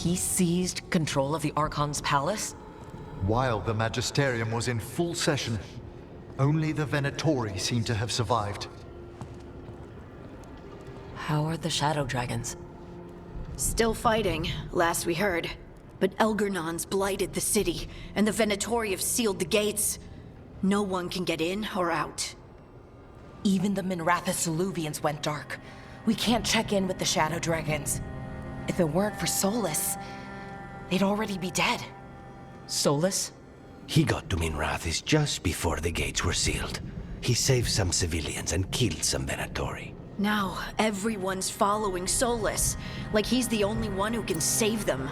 He seized control of the Archon's palace? While the Magisterium was in full session, only the Venatori seem to have survived. How are the Shadow Dragons? Still fighting, last we heard. But Elgernon's blighted the city, and the Venatori have sealed the gates. No one can get in or out. Even the Minrathous Soluvians went dark. We can't check in with the Shadow Dragons. If it weren't for Solus, they'd already be dead. Solus? He got to Minrathous just before the gates were sealed. He saved some civilians and killed some Venatori. Now, everyone's following Solus, like he's the only one who can save them.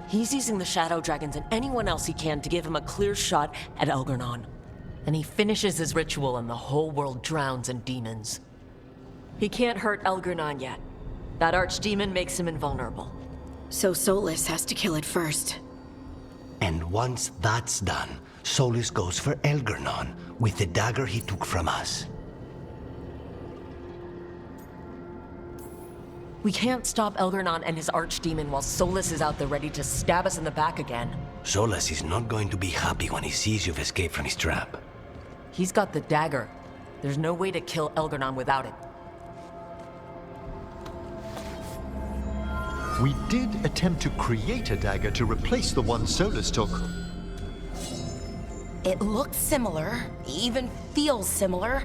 He's using the Shadow Dragons and anyone else he can to give him a clear shot at Elgernon. Then he finishes his ritual and the whole world drowns in demons. He can't hurt Elgernon yet. That archdemon makes him invulnerable. So Solus has to kill it first. And once that's done, Solus goes for Elgernon with the dagger he took from us. We can't stop Elgernon and his archdemon while Solus is out there ready to stab us in the back again. Solus is not going to be happy when he sees you've escaped from his trap. He's got the dagger. There's no way to kill Elgernon without it. We did attempt to create a dagger to replace the one Solus took. It looks similar, even feels similar,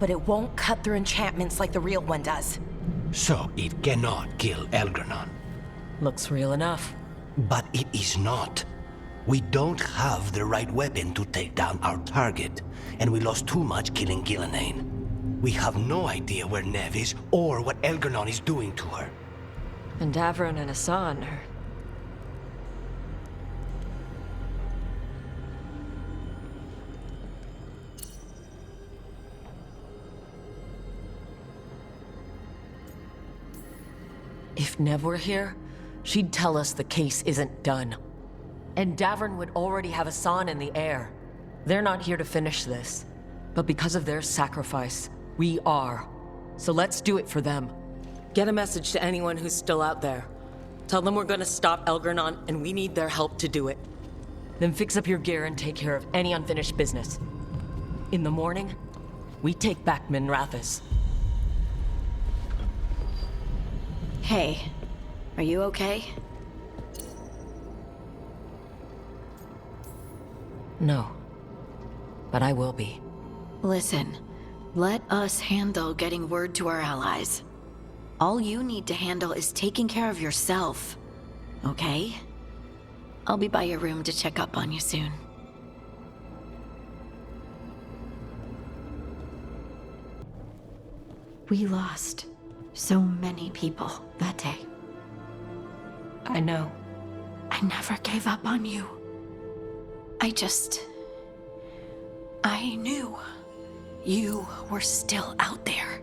but it won't cut through enchantments like the real one does. So it cannot kill Elgernon. Looks real enough. But it is not. We don't have the right weapon to take down our target, and we lost too much killing Gillenane. We have no idea where Neve is or what Elgernon is doing to her. And Davron and Hassan are... If Nev were here, she'd tell us the case isn't done. And Davron would already have Hassan in the air. They're not here to finish this. But because of their sacrifice, we are. So let's do it for them. Get a message to anyone who's still out there. Tell them we're gonna stop Elgernon and we need their help to do it. Then fix up your gear and take care of any unfinished business. In the morning, we take back Minrathous. Hey, are you okay? No. But I will be. Listen, let us handle getting word to our allies. All you need to handle is taking care of yourself, okay? I'll be by your room to check up on you soon. We lost so many people that day. I know. I never gave up on you. I knew you were still out there.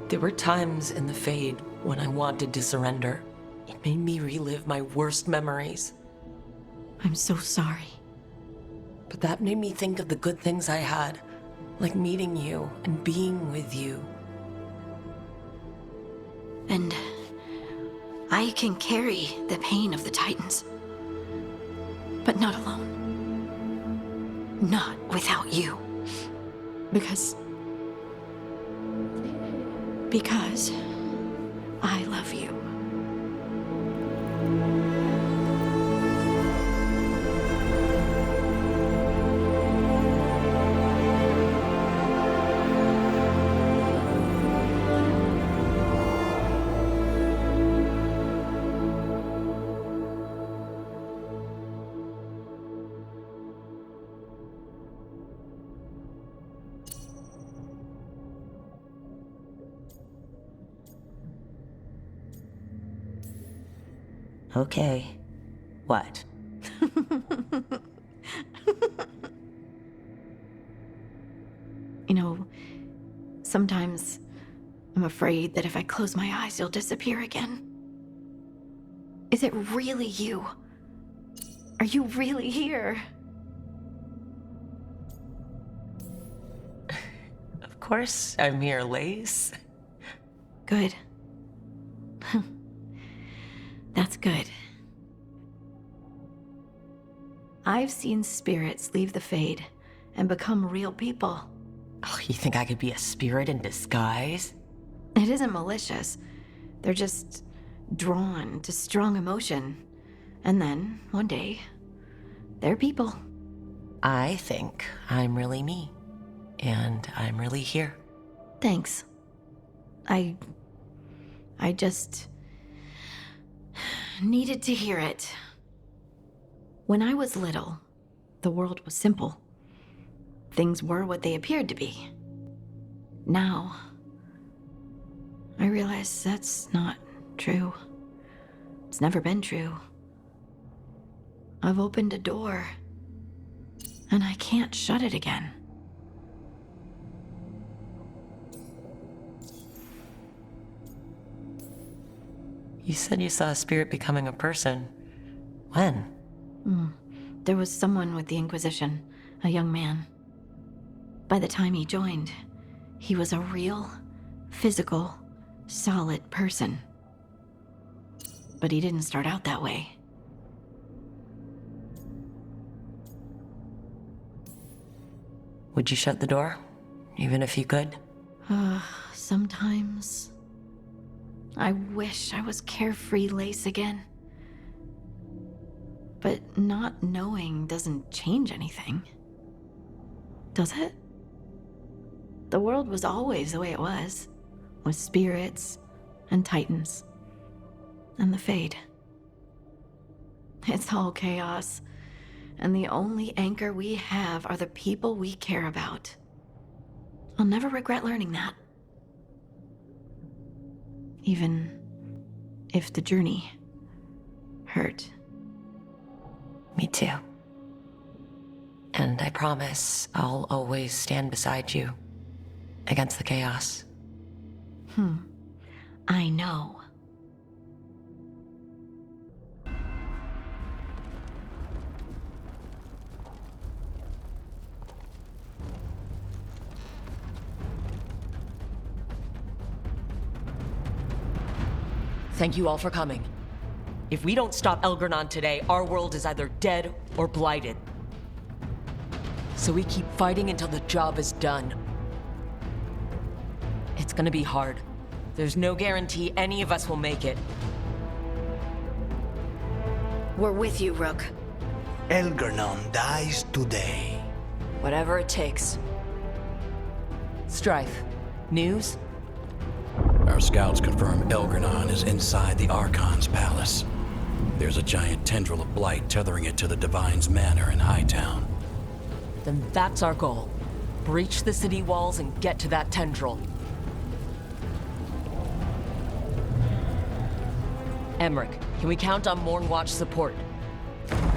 There were times in the Fade when I wanted to surrender. It made me relive my worst memories. I'm so sorry. But that made me think of the good things I had, like meeting you and being with you. And I can carry the pain of the Titans. But not alone. Not without you. Because I love you. Okay. What? You know, sometimes I'm afraid that if I close my eyes, you'll disappear again. Is it really you? Are you really here? Of course, I'm here, Lace. Good. That's good. I've seen spirits leave the Fade and become real people. Oh, you think I could be a spirit in disguise? It isn't malicious. They're just drawn to strong emotion. And then, one day, they're people. I think I'm really me. And I'm really here. Thanks. I just needed to hear it. When I was little, the world was simple. Things were what they appeared to be. Now, I realize that's not true. It's never been true. I've opened a door, and I can't shut it again. You said you saw a spirit becoming a person. When? There was someone with the Inquisition, a young man. By the time he joined, he was a real, physical, solid person. But he didn't start out that way. Would you shut the door? Even if you could? Sometimes. I wish I was carefree Lace again. But not knowing doesn't change anything. Does it? The world was always the way it was, with spirits and titans and the Fade. It's all chaos, and the only anchor we have are the people we care about. I'll never regret learning that. Even if the journey hurt. Me too. And I promise I'll always stand beside you against the chaos. I know. Thank you all for coming. If we don't stop Elgranon today, our world is either dead or blighted. So we keep fighting until the job is done. It's gonna be hard. There's no guarantee any of us will make it. We're with you, Rook. Elgranon dies today. Whatever it takes. Strife, news? Our scouts confirm Elgranon is inside the Archon's palace. There's a giant tendril of blight tethering it to the Divine's manor in Hightown. Then that's our goal. Breach the city walls and get to that tendril. Emmerich, can we count on Mornwatch support?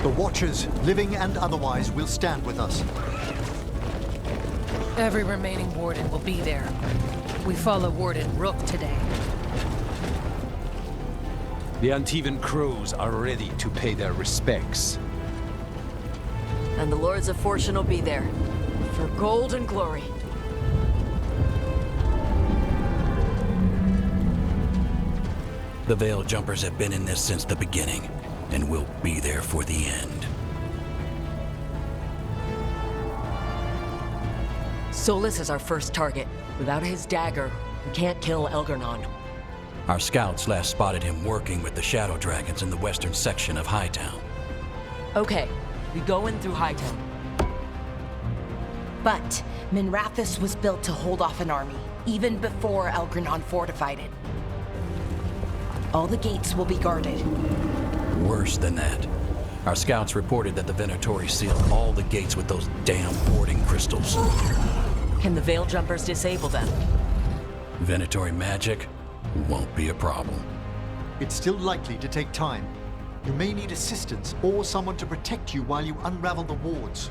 The Watchers, living and otherwise, will stand with us. Every remaining Warden will be there. We follow Warden Rook today. The Antivan crows are ready to pay their respects. And the Lords of Fortune will be there. For gold and glory. The Veil Jumpers have been in this since the beginning, and will be there for the end. Solus is our first target. Without his dagger, we can't kill Elgranon. Our scouts last spotted him working with the Shadow Dragons in the western section of Hightown. Okay, we go in through Hightown. But Minrathous was built to hold off an army, even before Elgranon fortified it. All the gates will be guarded. Worse than that. Our scouts reported that the Venatori sealed all the gates with those damn warding crystals. Can the Veil Jumpers disable them? Venatori magic won't be a problem. It's still likely to take time. You may need assistance or someone to protect you while you unravel the wards.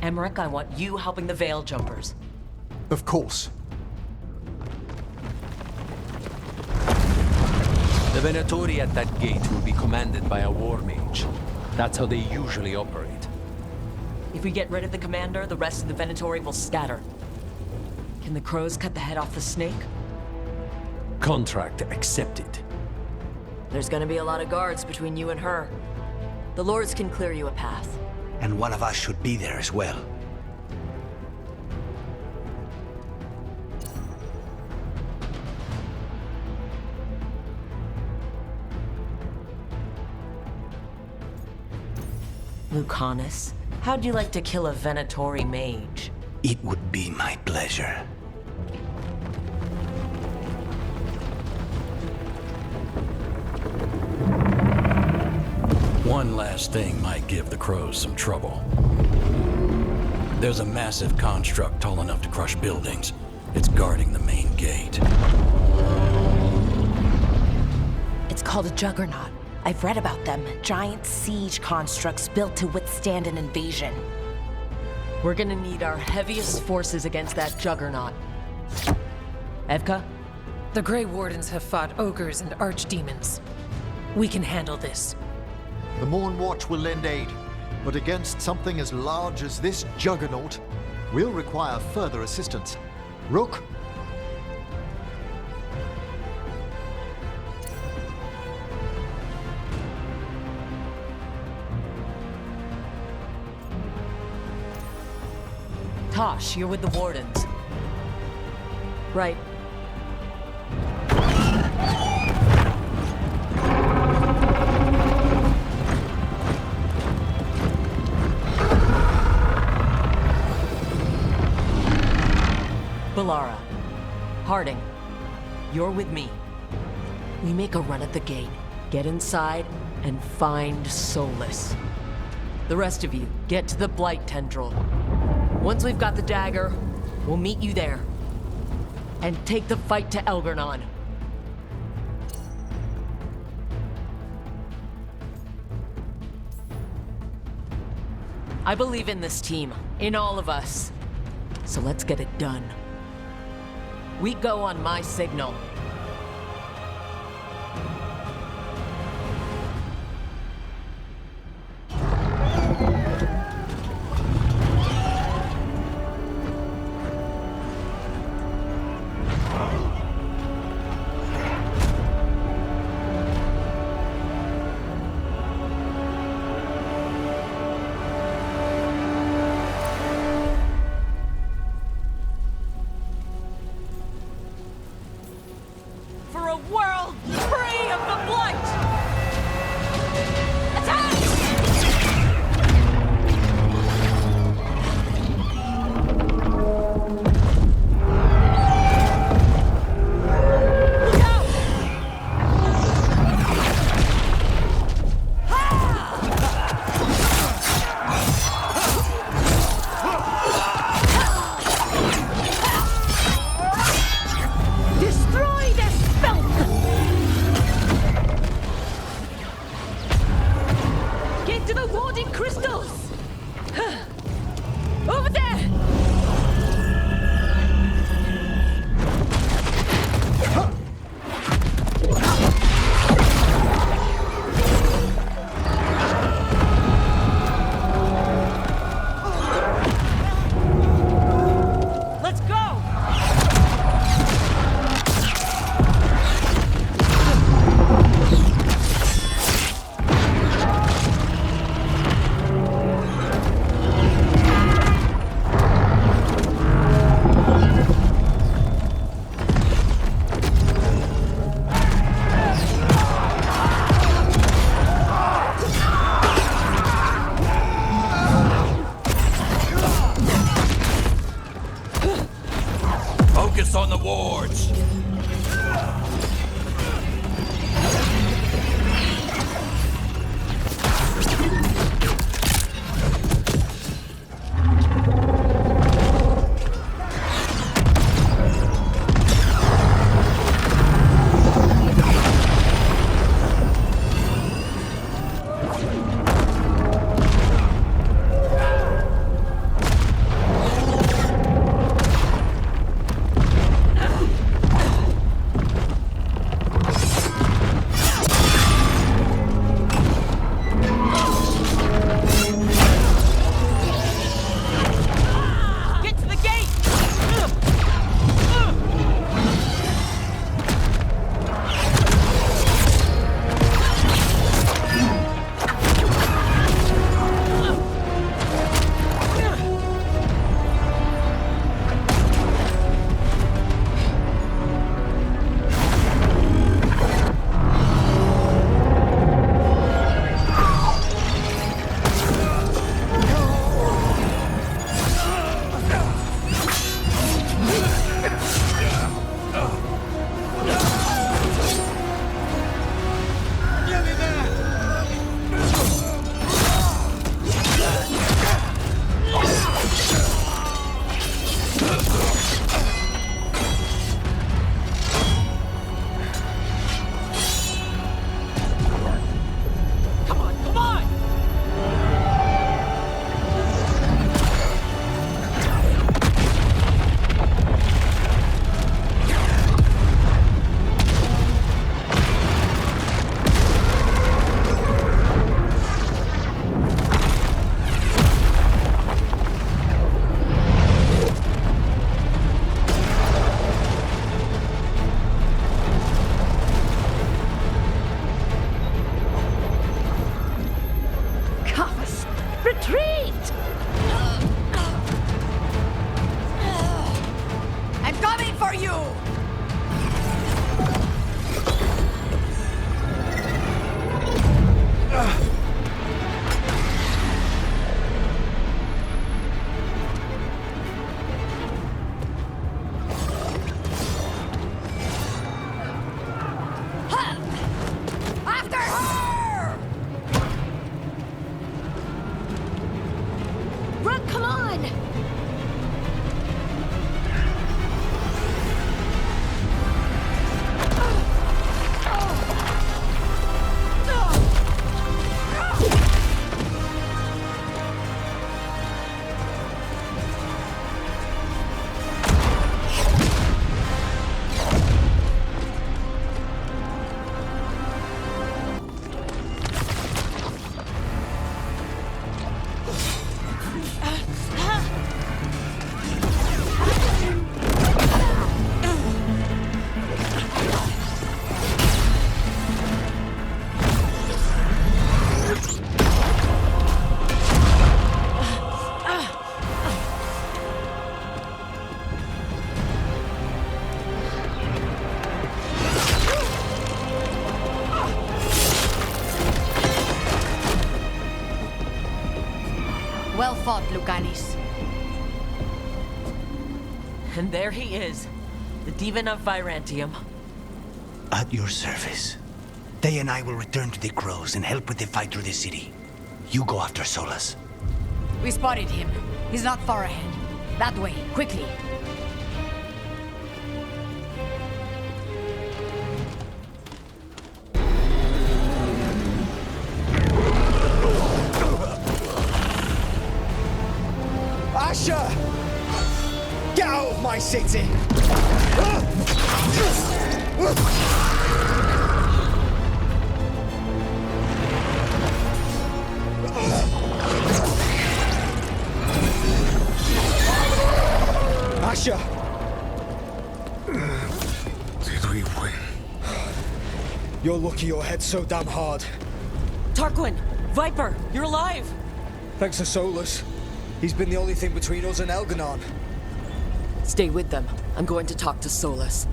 Emmerich, I want you helping the Veil Jumpers. Of course. The Venatori at that gate will be commanded by a war mage. That's how they usually operate. If we get rid of the commander, the rest of the Venatori will scatter. Can the crows cut the head off the snake? Contract accepted. There's gonna be a lot of guards between you and her. The lords can clear you a path. And one of us should be there as well. Lucanus, how'd you like to kill a Venatori mage? It would be my pleasure. One last thing might give the crows some trouble. There's a massive construct tall enough to crush buildings. It's guarding the main gate. It's called a juggernaut. I've read about them. Giant siege constructs built to withstand an invasion. We're gonna need our heaviest forces against that juggernaut. Evka? The Grey Wardens have fought ogres and archdemons. We can handle this. The Morn Watch will lend aid, but against something as large as this juggernaut, we'll require further assistance. Rook? Tosh, you're with the Wardens. Right. Balara. Harding. You're with me. We make a run at the gate, get inside, and find Solus. The rest of you, get to the Blight Tendril. Once we've got the dagger, we'll meet you there. And take the fight to Elgernon. I believe in this team, in all of us. So let's get it done. We go on my signal. For a world free of the blight! Destroy this filth! Get to the warding crystals! Over there! Let's go! Focus on the wards! for you! After her! Brooke, come on! Well fought, Lucanis. And there he is, the Demon of Virantium. At your service. They and I will return to the Crows and help with the fight through the city. You go after Solus. We spotted him. He's not far ahead. That way, quickly. Asher! Get out of my city! Asher! Did we win? You're lucky your head's so damn hard. Tarquin! Viper! You're alive! Thanks to Solus. He's been the only thing between us and Elganon. Stay with them. I'm going to talk to Solus.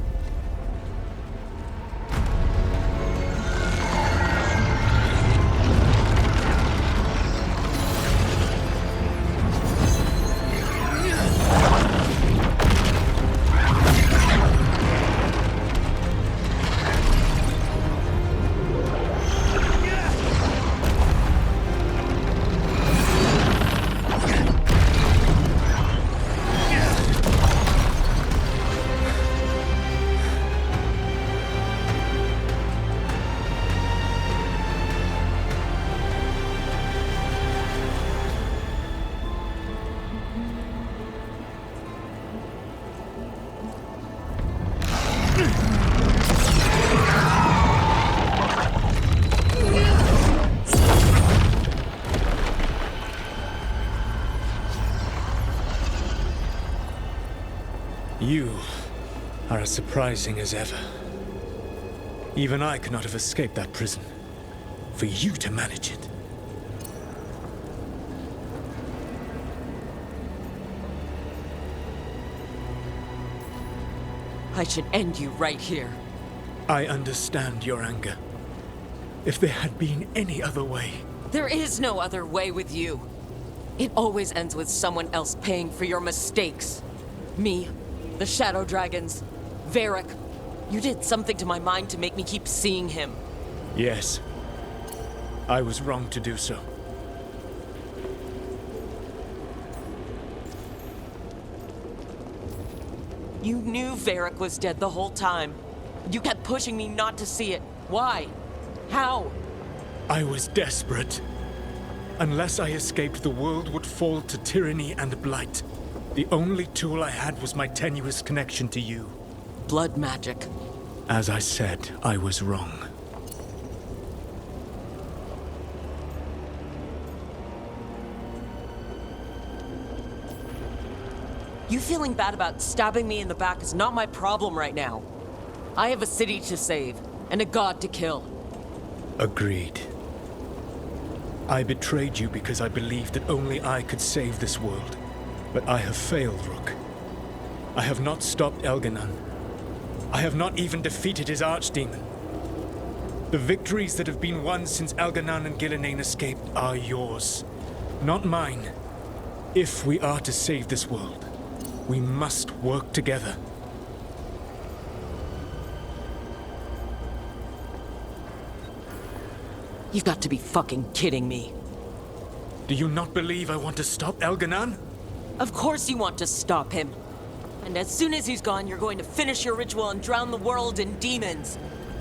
You are as surprising as ever. Even I could not have escaped that prison. For you to manage it. I should end you right here. I understand your anger. If there had been any other way... There is no other way with you. It always ends with someone else paying for your mistakes. Me, the Shadow Dragons, Varric. You did something to my mind to make me keep seeing him. Yes. I was wrong to do so. You knew Varric was dead the whole time. You kept pushing me not to see it. Why? How? I was desperate. Unless I escaped, the world would fall to tyranny and blight. The only tool I had was my tenuous connection to you. Blood magic. As I said, I was wrong. You feeling bad about stabbing me in the back is not my problem right now. I have a city to save, and a god to kill. Agreed. I betrayed you because I believed that only I could save this world. But I have failed, Rook. I have not stopped Elganon. I have not even defeated his archdemon. The victories that have been won since Elganon and Gillenane escaped are yours, not mine. If we are to save this world, we must work together. You've got to be fucking kidding me. Do you not believe I want to stop Elganon? Of course you want to stop him. And as soon as he's gone, you're going to finish your ritual and drown the world in demons.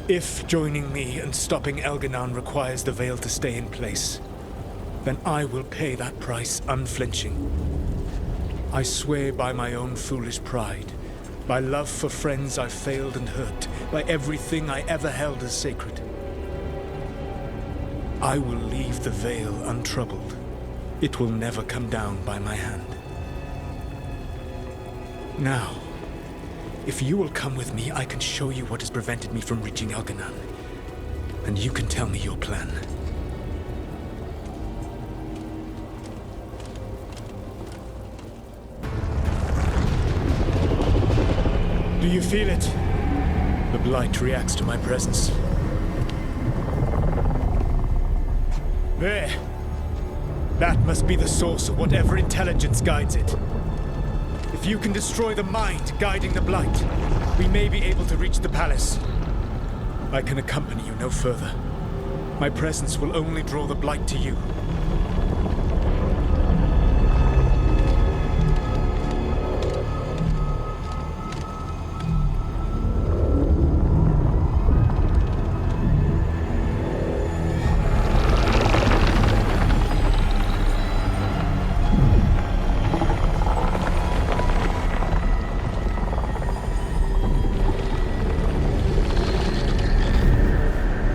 If joining me and stopping Elganon requires the Veil to stay in place, then I will pay that price unflinching. I swear by my own foolish pride, by love for friends I've failed and hurt, by everything I ever held as sacred. I will leave the Veil untroubled. It will never come down by my hand. Now, if you will come with me, I can show you what has prevented me from reaching Elganon. And you can tell me your plan. Do you feel it? The Blight reacts to my presence. There. That must be the source of whatever intelligence guides it. If you can destroy the mind guiding the Blight, we may be able to reach the palace. I can accompany you no further. My presence will only draw the Blight to you.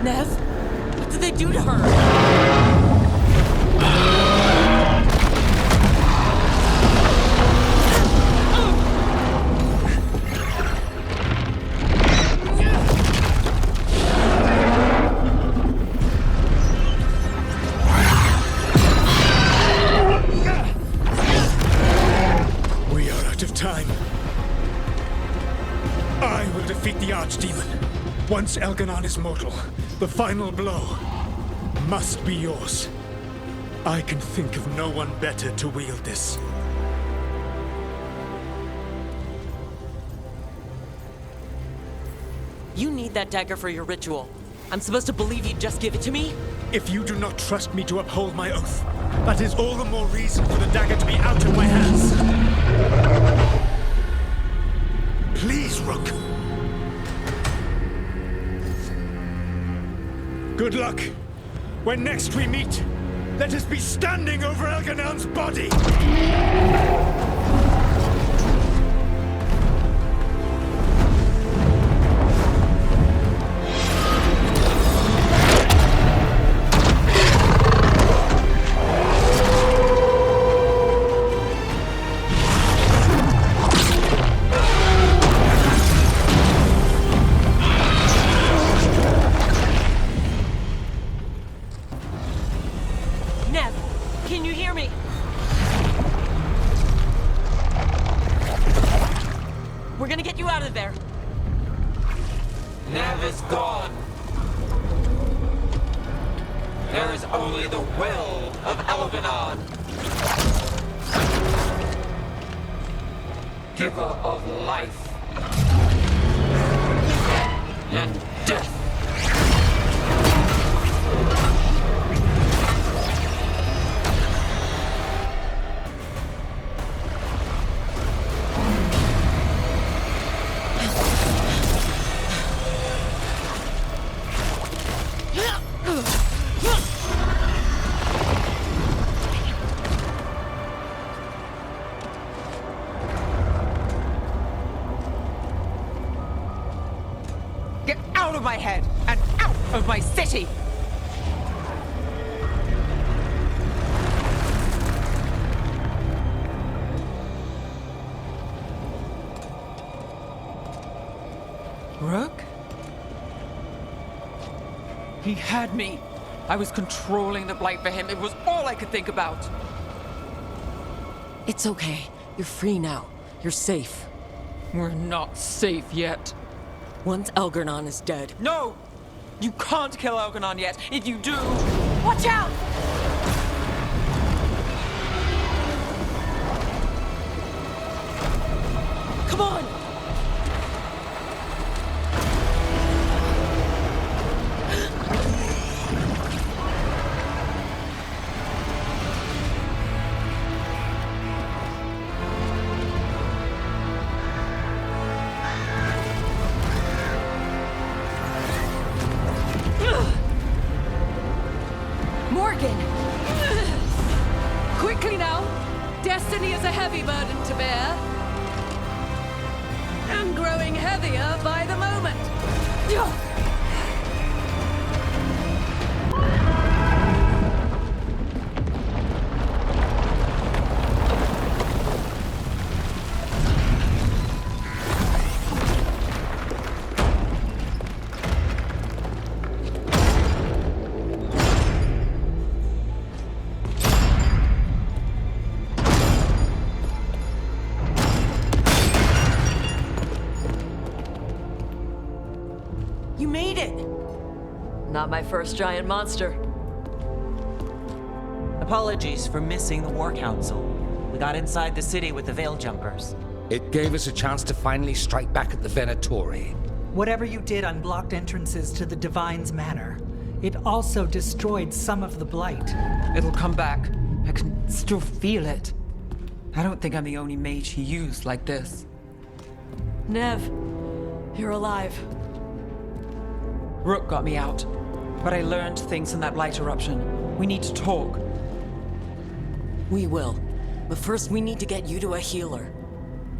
Nev? What did they do to her? We are out of time. I will defeat the Archdemon. Once Elganon is mortal, the final blow must be yours. I can think of no one better to wield this. You need that dagger for your ritual. I'm supposed to believe you'd just give it to me? If you do not trust me to uphold my oath, that is all the more reason for the dagger to be out of my hands. Please, Rook. Good luck. When next we meet, let us be standing over Elganon's body! Nev, can you hear me? We're gonna get you out of there. Nev is gone. There is only the will of Elganon. Giver of life and death. Get out of my head and out of my city! Rook? He had me. I was controlling the Blight for him. It was all I could think about. It's okay. You're free now. You're safe. We're not safe yet. Once Elgernon is dead, No! You can't kill Algernon yet. If you do... watch out! Come on! Morgan! Quickly now! Destiny is a heavy burden to bear. And growing heavier by the moment. You made it! Not my first giant monster. Apologies for missing the War Council. We got inside the city with the Veil Jumpers. It gave us a chance to finally strike back at the Venatori. Whatever you did unblocked entrances to the Divine's Manor. It also destroyed some of the Blight. It'll come back. I can still feel it. I don't think I'm the only mage he used like this. Nev, you're alive. Rook got me out, but I learned things in that Blight eruption. We need to talk. We will. But first we need to get you to a healer.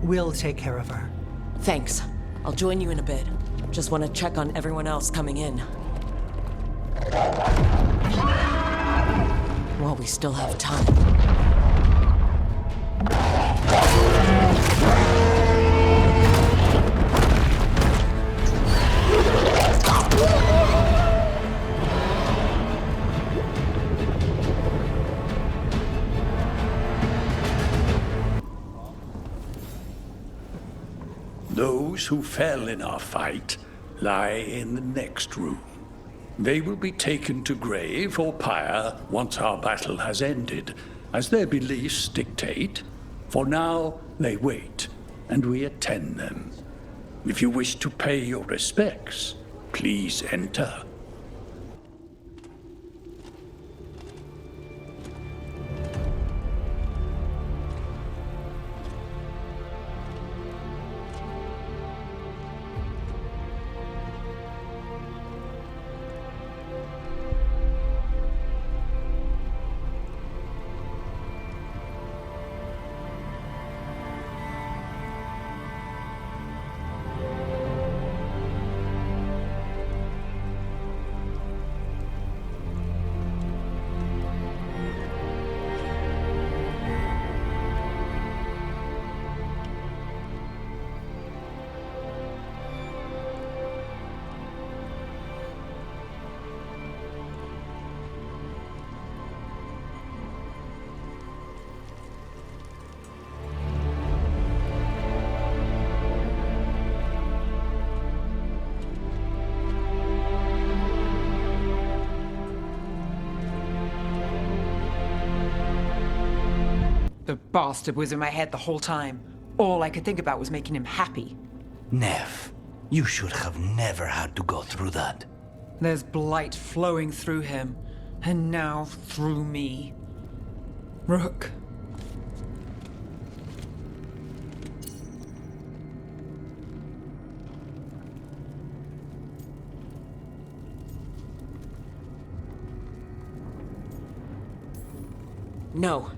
We'll take care of her. Thanks. I'll join you in a bit. Just want to check on everyone else coming in. While we still have time. Those who fell in our fight lie in the next room. They will be taken to grave or pyre once our battle has ended, as their beliefs dictate. For now, they wait, and we attend them. If you wish to pay your respects, please enter. The bastard was in my head the whole time. All I could think about was making him happy. Nev, you should have never had to go through that. There's blight flowing through him, and now through me. Rook. No.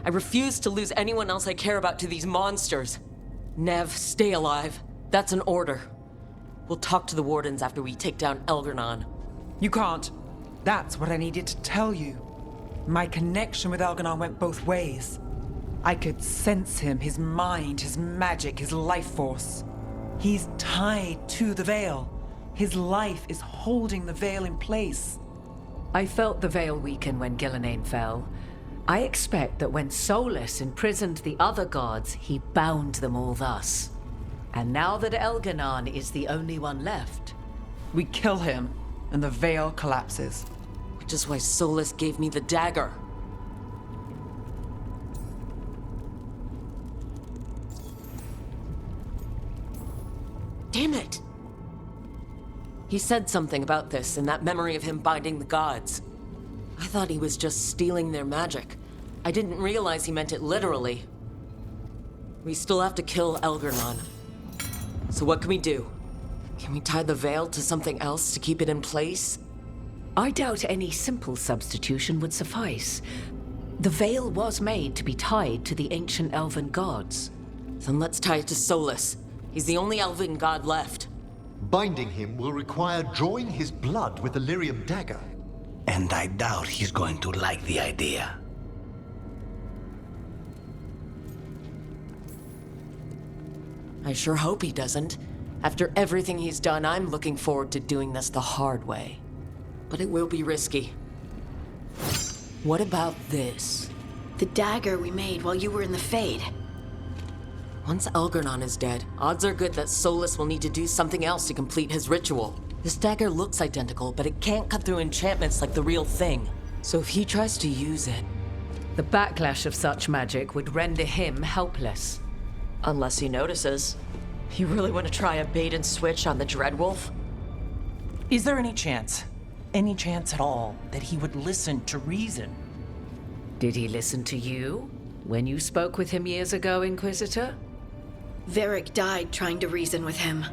I refuse to lose anyone else I care about to these monsters. Nev, stay alive. That's an order. We'll talk to the Wardens after we take down Elgernon. You can't. That's what I needed to tell you. My connection with Elgernon went both ways. I could sense him, his mind, his magic, his life force. He's tied to the Veil. His life is holding the Veil in place. I felt the Veil weaken when Gillenane fell. I expect that when Solus imprisoned the other gods, he bound them all thus. And now that Elganon is the only one left, We kill him, and the veil collapses. Which is why Solus gave me the dagger. Damn it! He said something about this in that memory of him binding the gods. I thought he was just stealing their magic. I didn't realize he meant it literally. We still have to kill Elganon. So what can we do? Can we tie the veil to something else to keep it in place? I doubt any simple substitution would suffice. The veil was made to be tied to the ancient elven gods. Then let's tie it to Solus. He's the only elven god left. Binding him will require drawing his blood with the lyrium dagger. And I doubt he's going to like the idea. I sure hope he doesn't. After everything he's done, I'm looking forward to doing this the hard way. But it will be risky. What about this? The dagger we made while you were in the Fade. Once Elganon is dead, odds are good that Solus will need to do something else to complete his ritual. This dagger looks identical, but it can't cut through enchantments like the real thing. So if he tries to use it... The backlash of such magic would render him helpless. Unless he notices. You really want to try a bait and switch on the Dreadwolf? Is there any chance at all, that he would listen to reason? Did he listen to you when you spoke with him years ago, Inquisitor? Varric died trying to reason with him.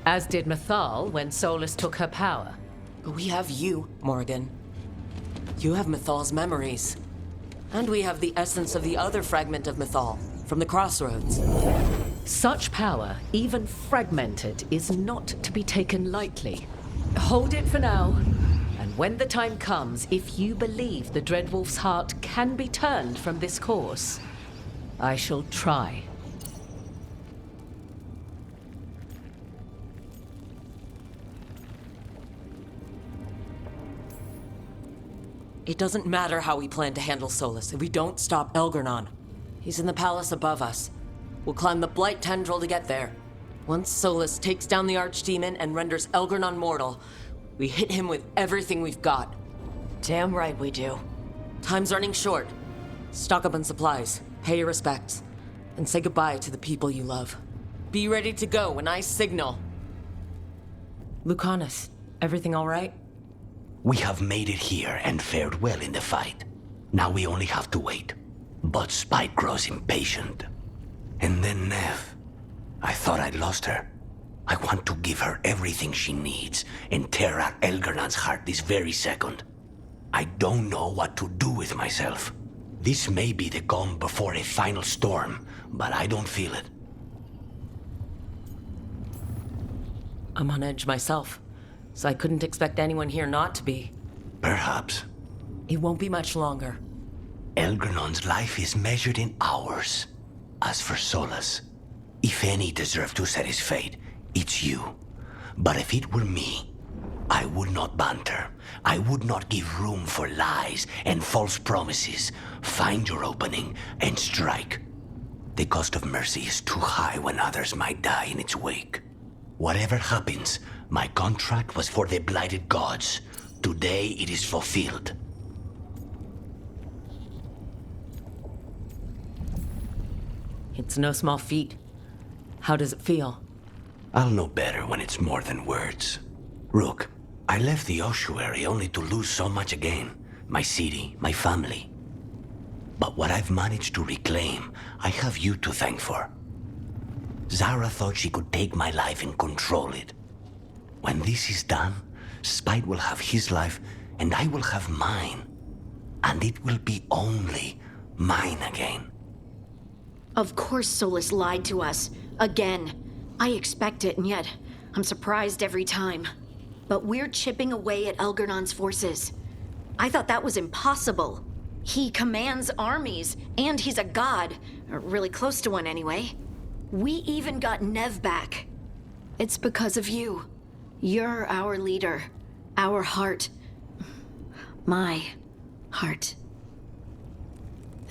As did Mythal when Solus took her power. But we have you, Morgan. You have Mythal's memories. And we have the essence of the other fragment of Mythal, from the Crossroads. Such power, even fragmented, is not to be taken lightly. Hold it for now. And when the time comes, if you believe the Dreadwolf's heart can be turned from this course, I shall try. It doesn't matter how we plan to handle Solus if we don't stop Elganon. He's in the palace above us. We'll climb the Blight Tendril to get there. Once Solus takes down the Archdemon and renders Elganon mortal, we hit him with everything we've got. Damn right we do. Time's running short. Stock up on supplies, pay your respects, and say goodbye to the people you love. Be ready to go when I signal. Lucanus, everything all right? We have made it here and fared well in the fight. Now we only have to wait. But Spike grows impatient. And then Neve. I thought I'd lost her. I want to give her everything she needs and tear out Elgarnon's heart this very second. I don't know what to do with myself. This may be the calm before a final storm, but I don't feel it. I'm on edge myself, so I couldn't expect anyone here not to be. Perhaps. It won't be much longer. Elgarnon's life is measured in hours. As for Solus, if any deserve to set his fate, it's you. But if it were me, I would not banter. I would not give room for lies and false promises. Find your opening and strike. The cost of mercy is too high when others might die in its wake. Whatever happens, my contract was for the blighted gods. Today it is fulfilled. It's no small feat. How does it feel? I'll know better when it's more than words. Rook, I left the ossuary only to lose so much again. My city, my family. But what I've managed to reclaim, I have you to thank for. Zara thought she could take my life and control it. When this is done, Spite will have his life, and I will have mine. And it will be only mine again. Of course Solus lied to us. Again. I expect it, and yet I'm surprised every time. But we're chipping away at Elgarnon's forces. I thought that was impossible. He commands armies, and he's a god. Or really close to one, anyway. We even got Neve back. It's because of you. You're our leader. Our heart. My heart.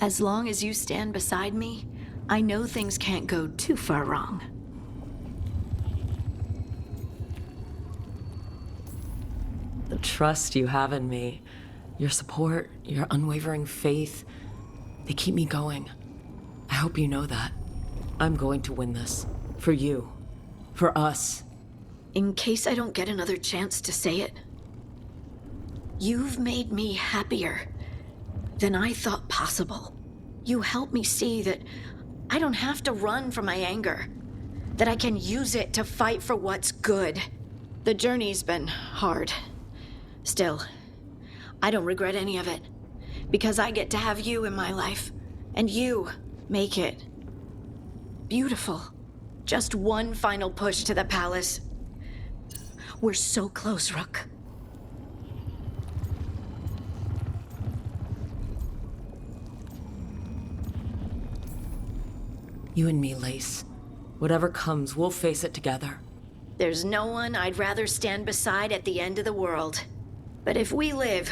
As long as you stand beside me, I know things can't go too far wrong. The trust you have in me, your support, your unwavering faith, they keep me going. I hope you know that. I'm going to win this. For you. For us. In case I don't get another chance to say it, you've made me happier than I thought possible. You help me see that I don't have to run from my anger, that I can use it to fight for what's good. The journey's been hard. Still, I don't regret any of it, because I get to have you in my life, and you make it beautiful. Just one final push to the palace. We're so close, Rook. You and me, Lace. Whatever comes, we'll face it together. There's no one I'd rather stand beside at the end of the world. But if we live,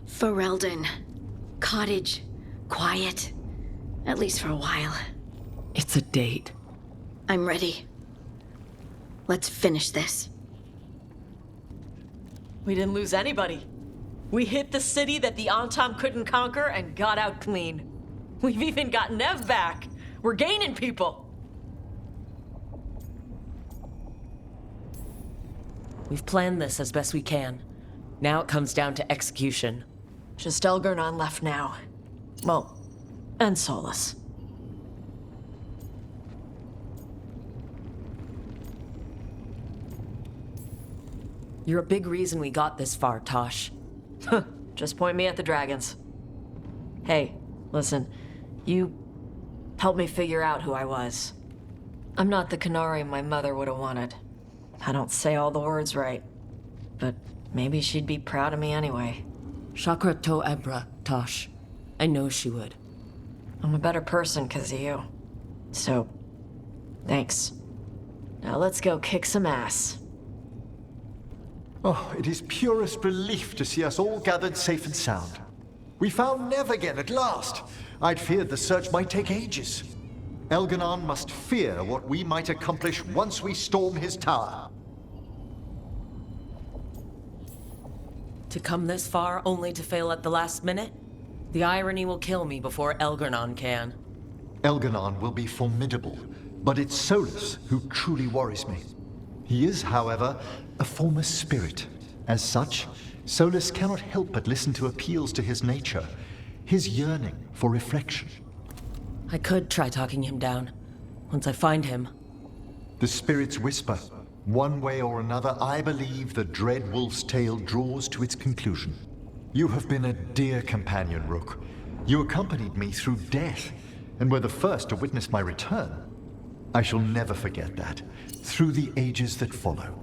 Ferelden, cottage, quiet, at least for a while. It's a date. I'm ready. Let's finish this. We didn't lose anybody. We hit the city that the Antam couldn't conquer and got out clean. We've even got Nev back. We're gaining people. We've planned this as best we can. Now it comes down to execution. Just Elgernon left now. Well, and Solus. You're a big reason we got this far, Tosh. Just point me at the dragons. Hey, listen. You helped me figure out who I was. I'm not the Canary my mother would have wanted. I don't say all the words right. But maybe she'd be proud of me anyway. Chakra to Ebra, Tosh. I know she would. I'm a better person because of you. So, thanks. Now let's go kick some ass. Oh, it is purest relief to see us all gathered safe and sound. We found Nev again at last. I'd feared the search might take ages. Elgernon must fear what we might accomplish once we storm his tower. To come this far only to fail at the last minute? The irony will kill me before Elgernon can. Elgernon will be formidable, but it's Solus who truly worries me. He is, however, a former spirit. As such, Solus cannot help but listen to appeals to his nature, his yearning for reflection. I could try talking him down, once I find him. The spirits whisper. One way or another, I believe the dread wolf's tale draws to its conclusion. You have been a dear companion, Rook. You accompanied me through death, and were the first to witness my return. I shall never forget that, through the ages that follow.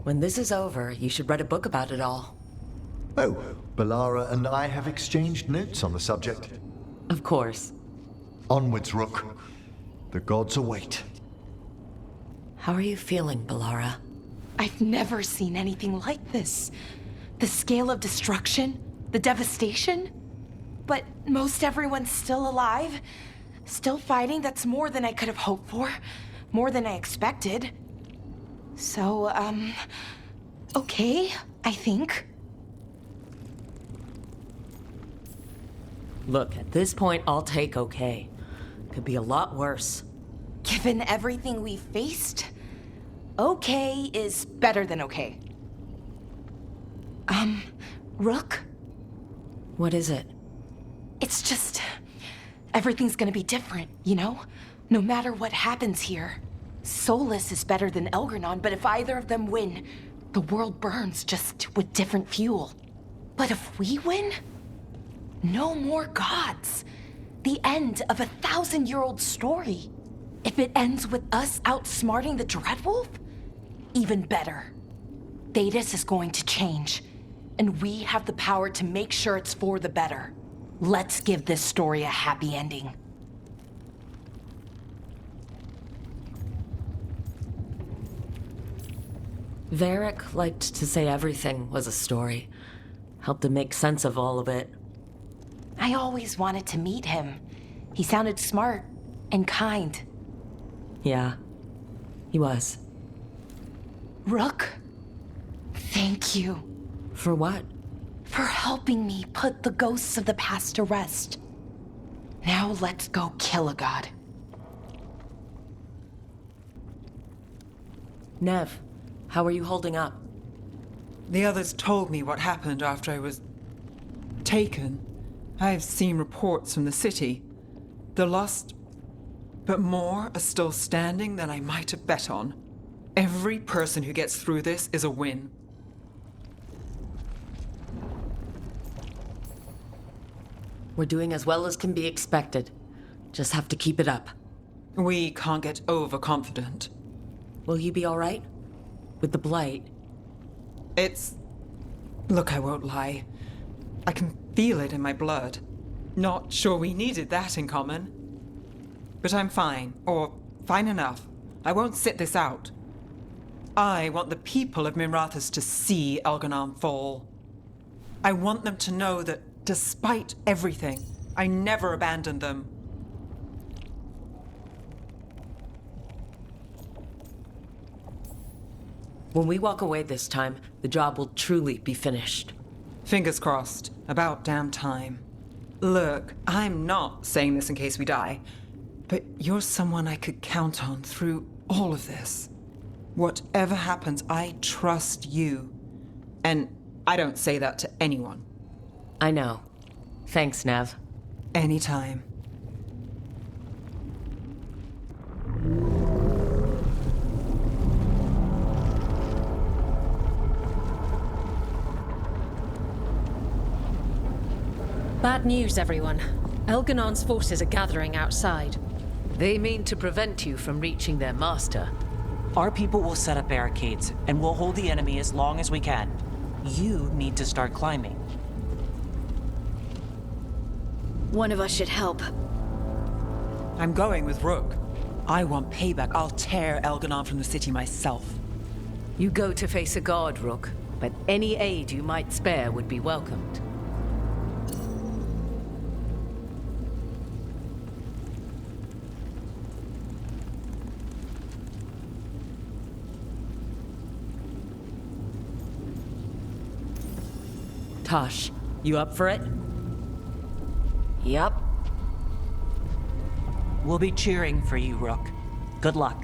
When this is over, you should write a book about it all. Oh, Balara and I have exchanged notes on the subject. Of course. Onwards, Rook. The gods await. How are you feeling, Balara? I've never seen anything like this. The scale of destruction, the devastation. But most everyone's still alive, still fighting. That's more than I could have hoped for, more than I expected. So, okay, I think. Look, at this point, I'll take okay. Could be a lot worse. Given everything we faced, okay is better than okay. Rook? What is it? It's just, everything's gonna be different, you know? No matter what happens here. Solus is better than Elgernon, but if either of them win, the world burns just with different fuel. But if we win, no more gods. The end of a 1,000-year-old story. If it ends with us outsmarting the Dreadwolf, even better. Thetis is going to change, and we have the power to make sure it's for the better. Let's give this story a happy ending. Varric liked to say everything was a story. Helped him make sense of all of it. I always wanted to meet him. He sounded smart and kind. Yeah, He was. Rook, thank you. For what? For helping me put the ghosts of the past to rest. Now let's go kill a god. Nev, how are you holding up? The others told me what happened after I was taken. I've seen reports from the city. The lost, but more are still standing than I might have bet on. Every person who gets through this is a win. We're doing as well as can be expected. Just have to keep it up. We can't get overconfident. Will you be all right? With the blight? Look, I won't lie. I can feel it in my blood. Not sure we needed that in common. But I'm fine, or fine enough. I won't sit this out. I want the people of Minrathous to see Elganon fall. I want them to know that despite everything, I never abandoned them. When we walk away this time, the job will truly be finished. Fingers crossed. About damn time. Look, I'm not saying this in case we die, but you're someone I could count on through all of this. Whatever happens, I trust you. And I don't say that to anyone. I know. Thanks, Nev. Anytime. Bad news, everyone. Elganon's forces are gathering outside. They mean to prevent you from reaching their master. Our people will set up barricades, and we'll hold the enemy as long as we can. You need to start climbing. One of us should help. I'm going with Rook. I want payback. I'll tear Elganon from the city myself. You go to face a guard, Rook, but any aid you might spare would be welcomed. Tosh, you up for it? Yup. We'll be cheering for you, Rook. Good luck.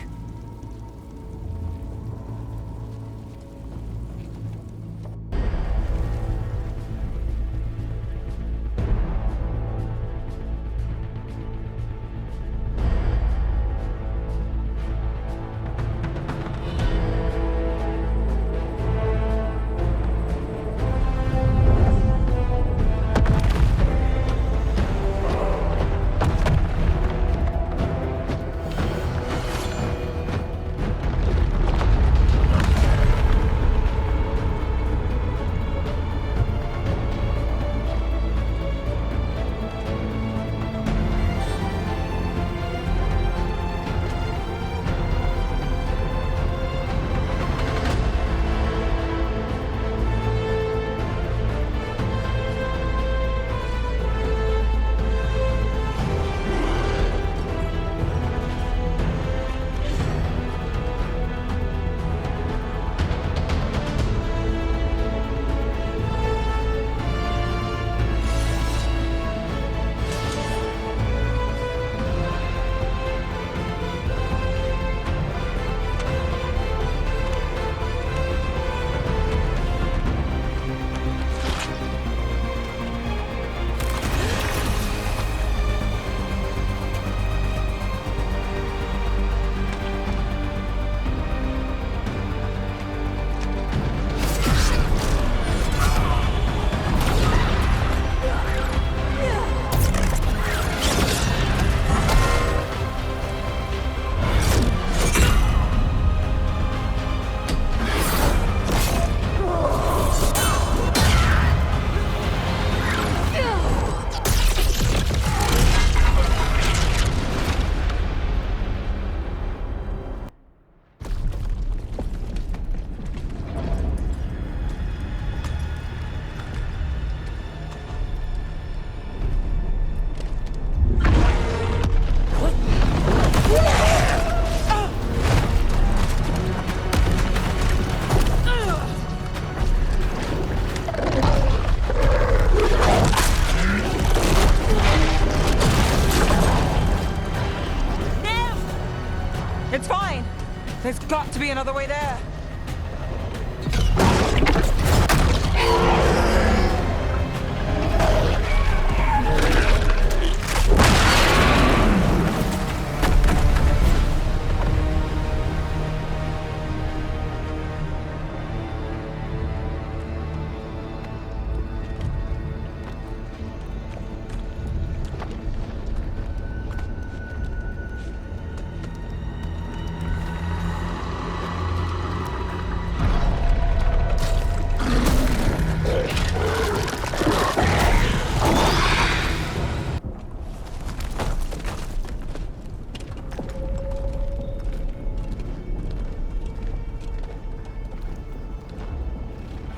There's got to be another way there.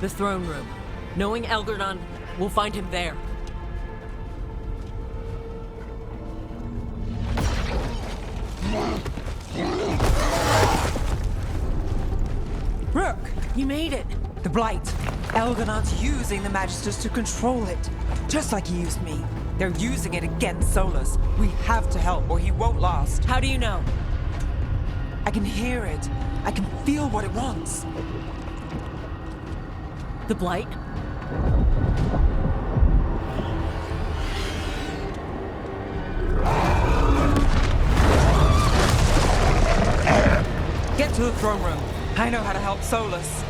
The throne room. Knowing Algernon, we'll find him there. Rook! You made it! The Blight. Elgonon's using the Magisters to control it. Just like he used me. They're using it against Solus. We have to help or he won't last. How do you know? I can hear it. I can feel what it wants. The Blight? Get to the throne room. I know how to help Solus.